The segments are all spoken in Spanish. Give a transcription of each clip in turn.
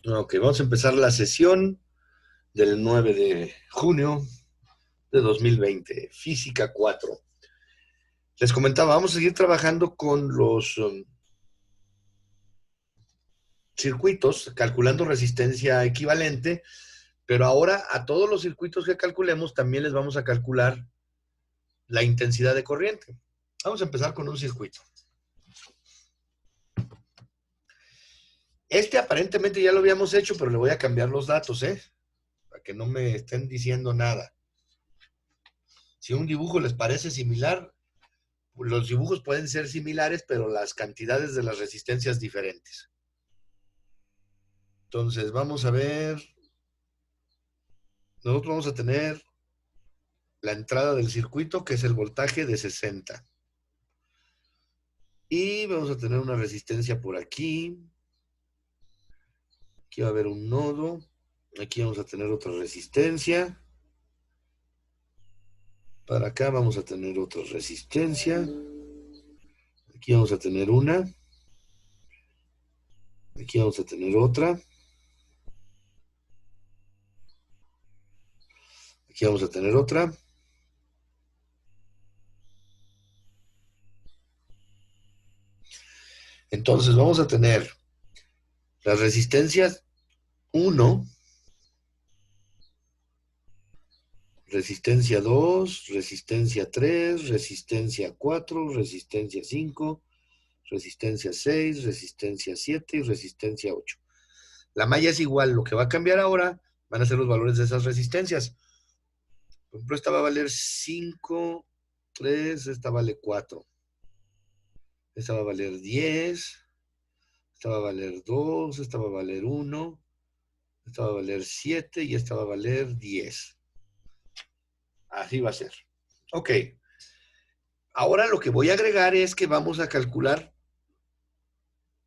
Ok, vamos a empezar la sesión del 9 de junio de 2020, Física 4. Les comentaba, vamos a seguir trabajando con los circuitos, calculando resistencia equivalente, pero ahora a todos los circuitos que calculemos también les vamos a calcular la intensidad de corriente. Vamos a empezar con un circuito. Este aparentemente ya lo habíamos hecho, pero le voy a cambiar los datos, para que no me estén diciendo nada. Si un dibujo les parece similar, los dibujos pueden ser similares, pero las cantidades de las resistencias diferentes. Entonces, vamos a ver. Nosotros vamos a tener la entrada del circuito, que es el voltaje de 60. Y vamos a tener una resistencia por aquí. Aquí va a haber un nodo. Aquí vamos a tener otra resistencia. Para acá vamos a tener otra resistencia. Aquí vamos a tener una. Aquí vamos a tener otra. Aquí vamos a tener otra. Entonces vamos a tener las resistencias 1, resistencia 2, resistencia 3, resistencia 4, resistencia 5, resistencia 6, resistencia 7 y resistencia 8. La malla es igual, lo que va a cambiar ahora van a ser los valores de esas resistencias. Por ejemplo, esta va a valer 5, 3, esta vale 4. Esta va a valer 10, esta va a valer 2, esta va a valer 1, esta va a valer 7 y esta va a valer 10. Así va a ser. Ok. Ahora lo que voy a agregar es que vamos a calcular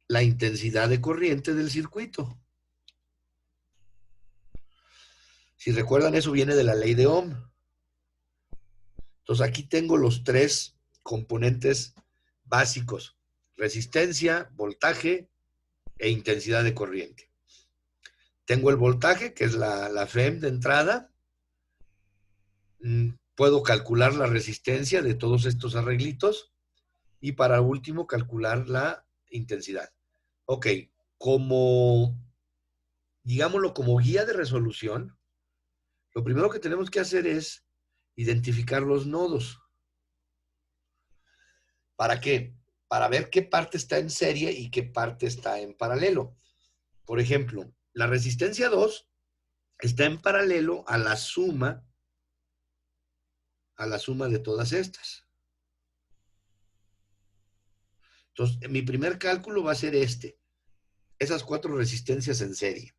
la intensidad de corriente del circuito. Si recuerdan, eso viene de la ley de Ohm. Entonces aquí tengo los tres componentes básicos: resistencia, voltaje e intensidad de corriente. Tengo el voltaje, que es la FEM de entrada. Puedo calcular la resistencia de todos estos arreglitos. Y para último, calcular la intensidad. Ok, como, digámoslo, como guía de resolución, lo primero que tenemos que hacer es identificar los nodos. ¿Para qué? Para ver qué parte está en serie y qué parte está en paralelo. Por ejemplo, la resistencia 2 está en paralelo a la suma de todas estas. Entonces, mi primer cálculo va a ser esas 4 resistencias en serie.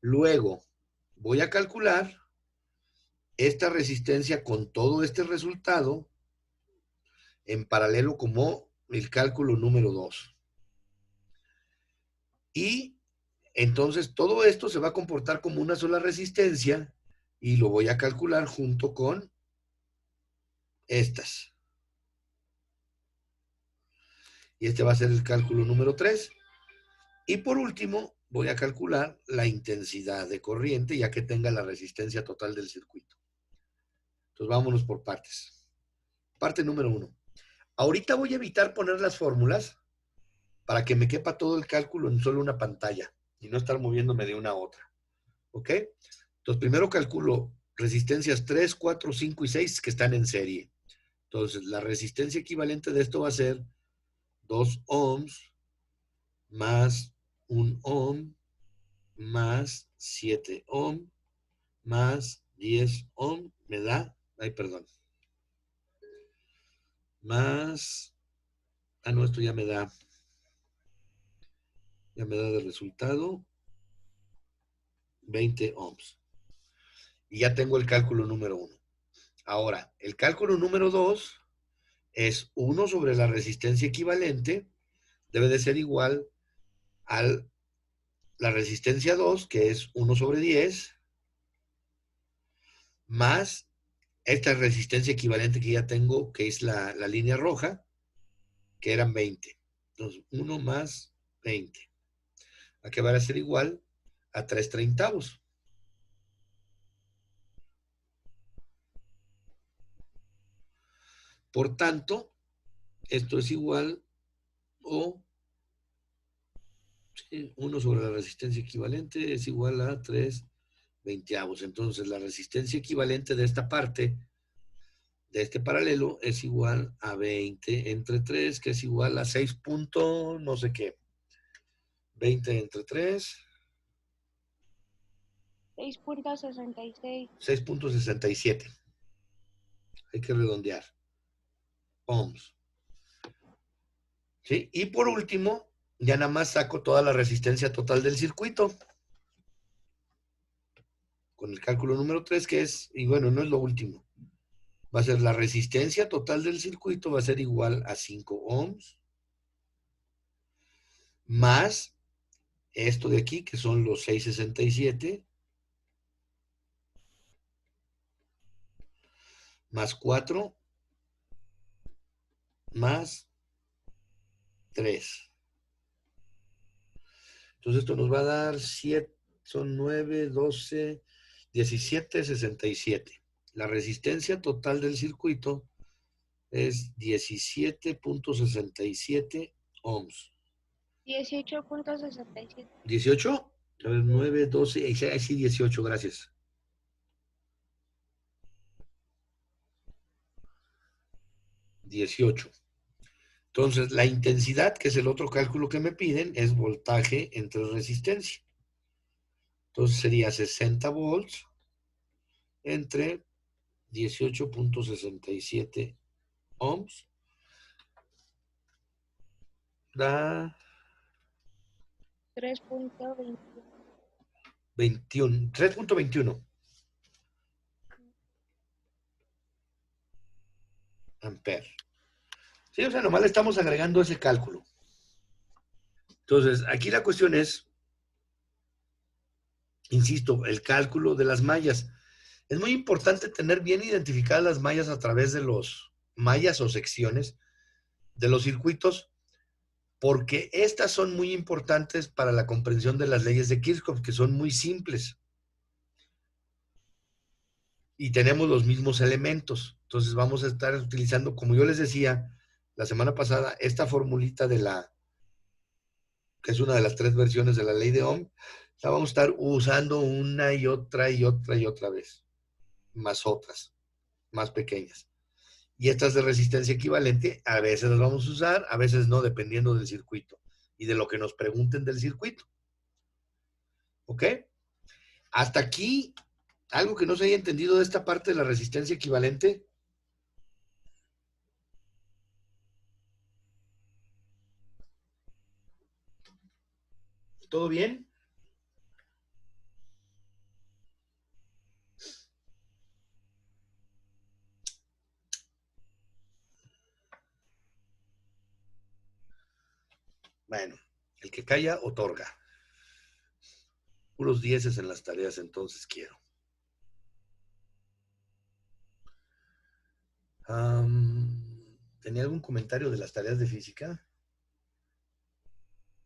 Luego, voy a calcular esta resistencia con todo este resultado en paralelo como el cálculo número 2. Y entonces todo esto se va a comportar como una sola resistencia y lo voy a calcular junto con estas. Y este va a ser el cálculo número 3. Y por último, voy a calcular la intensidad de corriente, ya que tenga la resistencia total del circuito. Entonces vámonos por partes. Parte número 1. Ahorita voy a evitar poner las fórmulas para que me quepa todo el cálculo en solo una pantalla y no estar moviéndome de una a otra. ¿Ok? Entonces primero calculo resistencias 3, 4, 5 y 6 que están en serie. Entonces la resistencia equivalente de esto va a ser 2 ohms más 1 ohm más 7 ohm más 10 ohm me da, más, no, esto ya me da de resultado 20 ohms. Y ya tengo el cálculo número 1. Ahora, el cálculo número 2 es 1 sobre la resistencia equivalente, debe de ser igual a la resistencia 2, que es 1 sobre 10, más esta resistencia equivalente que ya tengo, que es la línea roja, que eran 20. Entonces, 1 más 20. a que va a ser igual a 3/30. Por tanto, esto es igual o 1 sobre la resistencia equivalente es igual a 3/20. Entonces, la resistencia equivalente de esta parte, de este paralelo, es igual a 20 entre 3, que es igual a 6 punto no sé qué. 20 entre 3. 6.66. 6.67. Hay que redondear. Ohms. ¿Sí? Y por último, ya nada más saco toda la resistencia total del circuito. Con el cálculo número 3, que es, y bueno, no es lo último. Va a ser la resistencia total del circuito, va a ser igual a 5 ohms, más esto de aquí, que son los 667, más 4, más 3. Entonces esto nos va a dar 7, son 9, 12, 17, 67. La resistencia total del circuito es 17.67 ohms. 18.67. ¿18? A ver, 9, 12, sí, 18, gracias. 18. Entonces, la intensidad, que es el otro cálculo que me piden, es voltaje entre resistencia. Entonces sería 60 volts entre 18.67 ohms. Da 3.21. 3.21 amperes. Sí, o sea, nomás le estamos agregando ese cálculo. Entonces, aquí la cuestión es, insisto, el cálculo de las mallas. Es muy importante tener bien identificadas las mallas a través de los mallas o secciones de los circuitos, porque estas son muy importantes para la comprensión de las leyes de Kirchhoff, que son muy simples. Y tenemos los mismos elementos. Entonces vamos a estar utilizando, como yo les decía la semana pasada, esta formulita de que es una de las 3 versiones de la ley de Ohm, la vamos a estar usando una y otra y otra y otra vez, más otras, más pequeñas. Y estas de resistencia equivalente, a veces las vamos a usar, a veces no, dependiendo del circuito y de lo que nos pregunten del circuito. ¿Ok? Hasta aquí, algo que no se haya entendido de esta parte de la resistencia equivalente. ¿Todo bien? Bueno, el que calla, otorga. Puros 10 en las tareas, entonces quiero. ¿Tenía algún comentario de las tareas de física?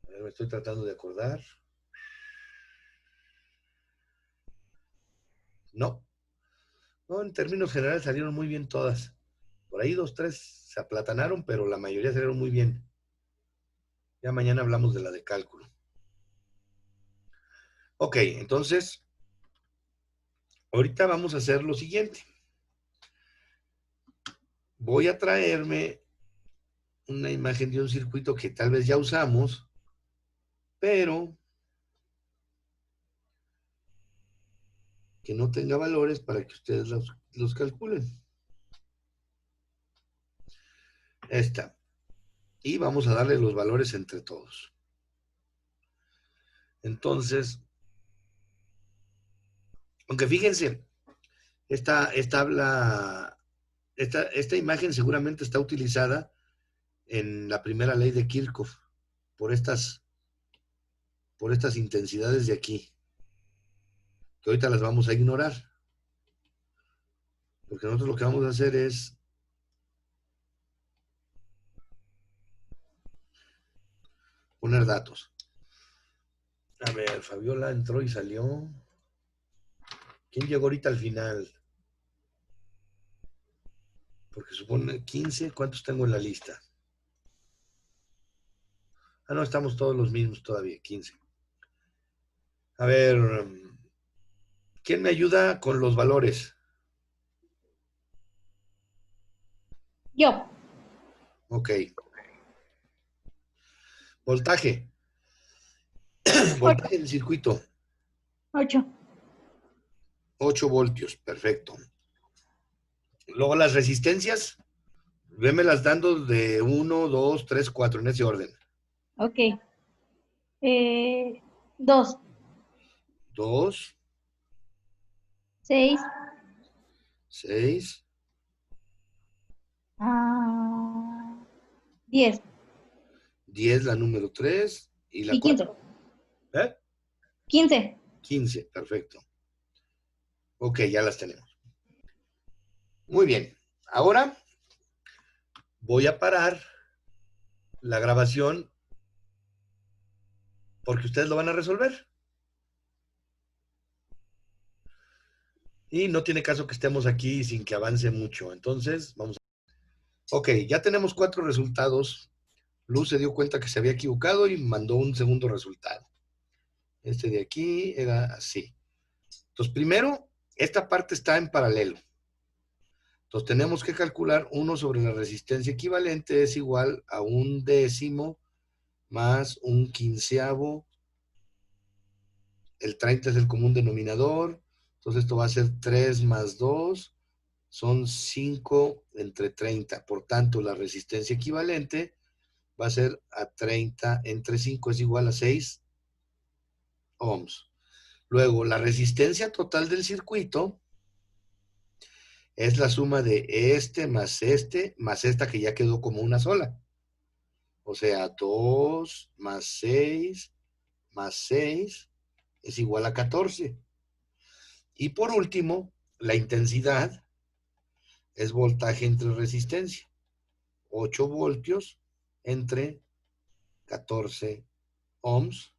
A ver, me estoy tratando de acordar. No. No, en términos generales salieron muy bien todas. Por ahí 2, 3 se aplatanaron, pero la mayoría salieron muy bien. Ya mañana hablamos de la de cálculo. Ok, entonces, ahorita vamos a hacer lo siguiente. Voy a traerme una imagen de un circuito que tal vez ya usamos, pero que no tenga valores para que ustedes los calculen. Esta. Y vamos a darle los valores entre todos. Entonces, aunque fíjense, esta imagen seguramente está utilizada en la primera ley de Kirchhoff por estas intensidades de aquí, que ahorita las vamos a ignorar, porque nosotros lo que vamos a hacer es poner datos. A ver, Fabiola entró y salió. ¿Quién llegó ahorita al final? Porque supone 15. ¿Cuántos tengo en la lista? Ah, no, estamos todos los mismos todavía, 15. A ver, ¿quién me ayuda con los valores? Yo. Ok. Voltaje. 8. Voltaje del circuito. 8. 8 voltios, perfecto. Luego las resistencias, vémelas dando de 1, 2, 3, 4, en ese orden. Ok. 2. 2, 6. 6, 10. 10 la número 3 y la Y 15. 4. ¿Eh? 15. 15, perfecto. Ok, ya las tenemos. Muy bien. Ahora voy a parar la grabación porque ustedes lo van a resolver. Y no tiene caso que estemos aquí sin que avance mucho. Entonces, vamos a... Ok, ya tenemos 4 resultados. Luz se dio cuenta que se había equivocado y mandó un segundo resultado. Este de aquí era así. Entonces, primero, esta parte está en paralelo. Entonces, tenemos que calcular 1 sobre la resistencia equivalente es igual a 1/10 más 1/15. El 30 es el común denominador. Entonces, esto va a ser 3 más 2. Son 5 entre 30. Por tanto, la resistencia equivalente va a ser a 30 entre 5 es igual a 6 ohms. Luego, la resistencia total del circuito es la suma de este más esta que ya quedó como una sola. O sea, 2 más 6 más 6 es igual a 14. Y por último, la intensidad es voltaje entre resistencia. 8 voltios entre 14 ohms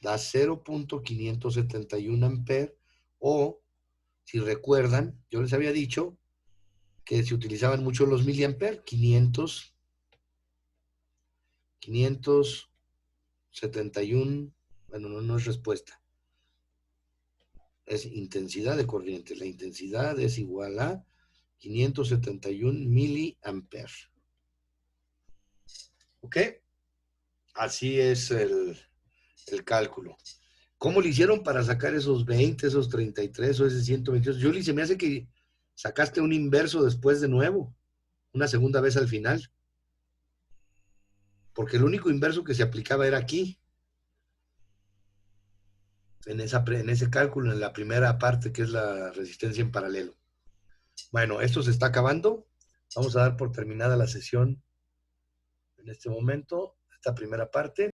da 0.571 amperes o, si recuerdan, yo les había dicho que se utilizaban mucho los miliamperes, 571, bueno, no es respuesta, es intensidad de corriente. La intensidad es igual a 571 miliamperes. ¿Ok? Así es el cálculo. ¿Cómo le hicieron para sacar esos 20, esos 33 o ese 122? Yuli, se me hace que sacaste un inverso después de nuevo, una segunda vez al final, porque el único inverso que se aplicaba era aquí, en ese cálculo, en la primera parte, que es la resistencia en paralelo. Bueno, esto se está acabando. Vamos a dar por terminada la sesión en este momento, esta primera parte.